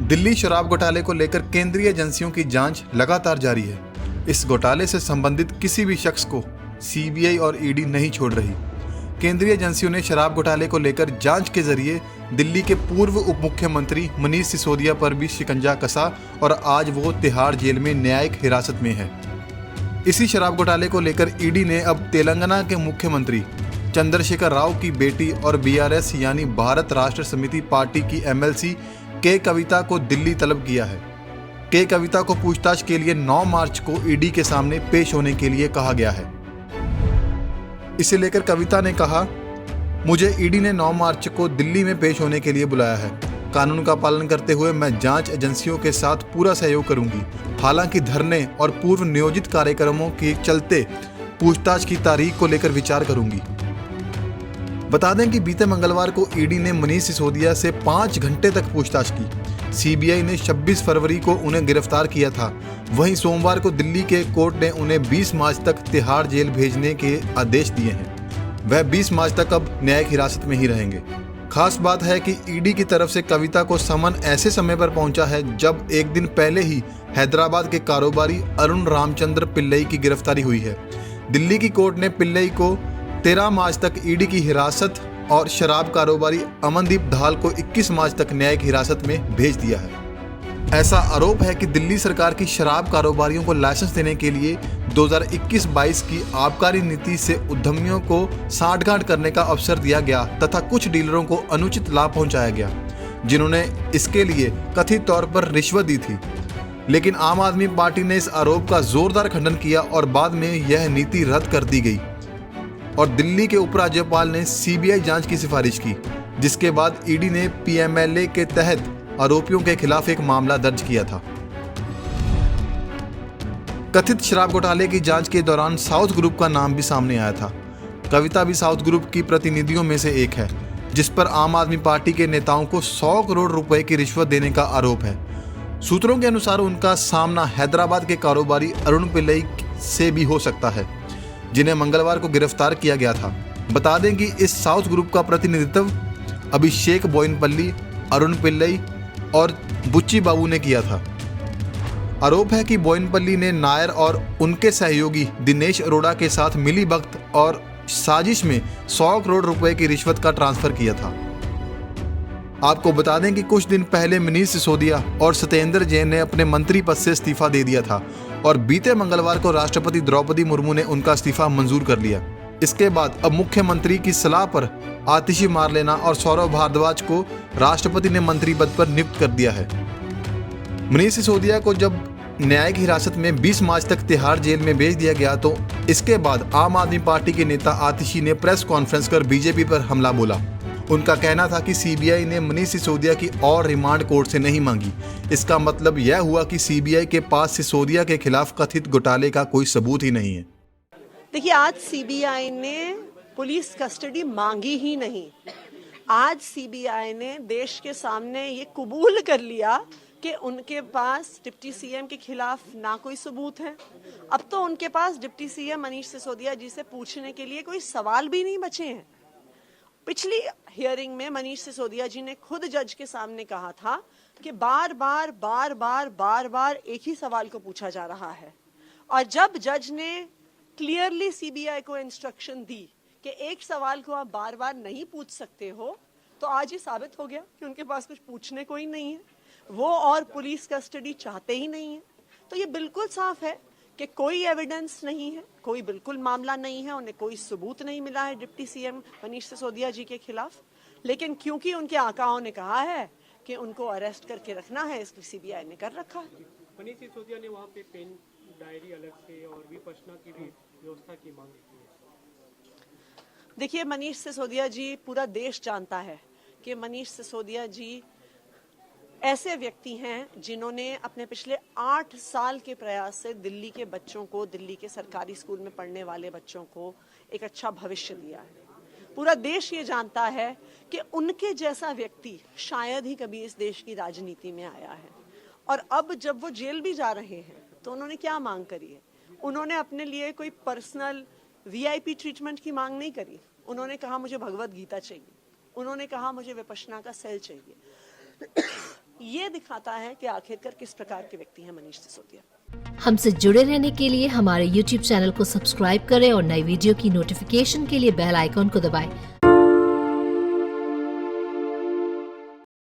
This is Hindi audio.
दिल्ली शराब घोटाले को लेकर केंद्रीय एजेंसियों की जांच लगातार जारी है। इस घोटाले से संबंधित किसी भी शख्स को सीबीआई और ईडी नहीं छोड़ रही। केंद्रीय एजेंसियों ने शराब घोटाले को लेकर जांच के जरिए दिल्ली के पूर्व उप मुख्यमंत्री मनीष सिसोदिया पर भी शिकंजा कसा और आज वो तिहाड़ जेल में न्यायिक हिरासत में है। इसी शराब घोटाले को लेकर ईडी ने अब तेलंगाना के मुख्यमंत्री चंद्रशेखर राव की बेटी और बीआरएस यानी भारत राष्ट्र समिति पार्टी की एमएलसी के कविता को दिल्ली तलब किया है। के कविता को पूछताछ के लिए 9 मार्च को ईडी के सामने पेश होने के लिए कहा गया है। इसे लेकर कविता ने कहा, मुझे ईडी ने 9 मार्च को दिल्ली में पेश होने के लिए बुलाया है। कानून का पालन करते हुए मैं जांच एजेंसियों के साथ पूरा सहयोग करूंगी। हालांकि धरने और पूर्व नियोजित कार्यक्रमों के चलते पूछताछ की तारीख को लेकर विचार करूंगी। बता दें कि बीते मंगलवार को ईडी ने मनीष सिसोदिया से 5 घंटे तक पूछताछ की। सीबीआई ने 26 फरवरी को उन्हें गिरफ्तार किया था। वहीं सोमवार को दिल्ली के कोर्ट ने उन्हें 20 मार्च तक तिहाड़ जेल भेजने के आदेश दिए हैं। वह 20 मार्च तक अब न्यायिक हिरासत में ही रहेंगे। खास बात है कि ईडी की तरफ से कविता को समन ऐसे समय पर पहुंचा है जब एक दिन पहले ही हैदराबाद के कारोबारी अरुण रामचंद्र पिल्लई की गिरफ्तारी हुई है। दिल्ली की कोर्ट ने पिल्लई को 13 मार्च तक ईडी की हिरासत और शराब कारोबारी अमनदीप धाल को 21 मार्च तक न्यायिक हिरासत में भेज दिया है। ऐसा आरोप है कि दिल्ली सरकार की शराब कारोबारियों को लाइसेंस देने के लिए 2021-22 की आबकारी नीति से उद्यमियों को सांठगांठ करने का अवसर दिया गया तथा कुछ डीलरों को अनुचित लाभ पहुंचाया गया, जिन्होंने इसके लिए कथित तौर पर रिश्वत दी थी। लेकिन आम आदमी पार्टी ने इस आरोप का जोरदार खंडन किया और बाद में यह नीति रद्द कर दी गई और दिल्ली के उपराज्यपाल ने सीबीआई जांच की सिफारिश की, जिसके बाद ईडी ने पीएमएलए के तहत आरोपियों के खिलाफ एक मामला दर्ज किया था। कथित शराब घोटाले की जांच के दौरान साउथ ग्रुप का नाम भी सामने आया था। कविता भी साउथ ग्रुप की प्रतिनिधियों में से एक है, जिस पर आम आदमी पार्टी के नेताओं को 100 करोड़ रुपए की रिश्वत देने का आरोप है। सूत्रों के अनुसार उनका सामना हैदराबाद के कारोबारी अरुण पिल्लई से भी हो सकता है, जिन्हें मंगलवार को गिरफ्तार किया गया था। बता दें कि इस साउथ ग्रुप का प्रतिनिधित्व अभिषेक बोयनपल्ली, अरुण पिल्लई और बुच्ची बाबू ने किया था। आरोप है कि बोयनपल्ली ने नायर और उनके सहयोगी दिनेश अरोड़ा के साथ मिली भगत और साजिश में 100 करोड़ रुपए की रिश्वत का ट्रांसफर किया था। आपको बता दें कि कुछ दिन पहले मनीष सिसोदिया और सत्येंद्र जैन ने अपने मंत्री पद से इस्तीफा दे दिया था और बीते मंगलवार को राष्ट्रपति द्रौपदी मुर्मू ने उनका इस्तीफा मंजूर कर लिया। इसके बाद अब मुख्यमंत्री की सलाह पर आतिशी मारलेना और सौरभ भारद्वाज को राष्ट्रपति ने मंत्री पद पर नियुक्त कर दिया है। मनीष सिसोदिया को जब न्यायिक हिरासत में 20 मार्च तक तिहाड़ जेल में भेज दिया गया तो इसके बाद आम आदमी पार्टी के नेता आतिशी ने प्रेस कॉन्फ्रेंस कर बीजेपी पर हमला बोला। उनका कहना था कि सीबीआई ने मनीष सिसोदिया की और रिमांड कोर्ट से नहीं मांगी। इसका मतलब यह हुआ कि सीबीआई के पास सिसोदिया के खिलाफ कथित घोटाले का कोई सबूत ही नहीं है। देखिए, आज सीबीआई ने पुलिस कस्टडी मांगी ही नहीं। आज सीबीआई ने देश के सामने ये कबूल कर लिया कि उनके पास डिप्टी सीएम के खिलाफ ना कोई सबूत है। अब तो उनके पास डिप्टी सीएम मनीष सिसोदिया जी से पूछने के लिए कोई सवाल भी नहीं बचे हैं। पिछली हियरिंग में मनीष सिसोदिया जी ने खुद जज के सामने कहा था कि बार बार एक ही सवाल को पूछा जा रहा है, और जब जज ने क्लियरली सीबीआई को इंस्ट्रक्शन दी कि एक सवाल को आप बार बार नहीं पूछ सकते हो, तो आज ये साबित हो गया कि उनके पास कुछ पूछने को ही नहीं है। वो और पुलिस कस्टडी चाहते ही नहीं है। तो ये बिल्कुल साफ है कि कोई एविडेंस नहीं है, कोई बिल्कुल मामला नहीं है, उन्हें कोई सबूत नहीं मिला है डिप्टी सीएम मनीष सिसोदिया जी के खिलाफ। लेकिन क्योंकि उनके आकाओं ने कहा है कि उनको अरेस्ट करके रखना है, इसलिए सीबीआई ने कर रखा है। मनीष सिसोदिया ने वहाँ पे पेन डायरी अलग से और विपश्यना की भी व्यवस्था की मांग की है। देखिए, मनीष सिसोदिया जी, पूरा देश जानता है कि मनीष सिसोदिया जी ऐसे व्यक्ति हैं जिन्होंने अपने पिछले 8 साल के प्रयास से दिल्ली के बच्चों को, दिल्ली के सरकारी स्कूल में पढ़ने वाले बच्चों को एक अच्छा भविष्य दिया है। पूरा देश ये जानता है कि उनके जैसा व्यक्ति शायद ही कभी इस देश की राजनीति में आया है। और अब जब वो जेल भी जा रहे हैं तो उन्होंने क्या मांग करी है? उन्होंने अपने लिए कोई पर्सनल वीआईपी ट्रीटमेंट की मांग नहीं करी। उन्होंने कहा मुझे भगवत गीता चाहिए, उन्होंने कहा मुझे विपश्यना का सेल चाहिए। ये दिखाता है कि आखिरकार किस प्रकार के व्यक्ति हैं मनीष सिसोदिया। हमसे जुड़े रहने के लिए हमारे YouTube चैनल को सब्सक्राइब करें और नई वीडियो की नोटिफिकेशन के लिए बेल आइकॉन को दबाएं।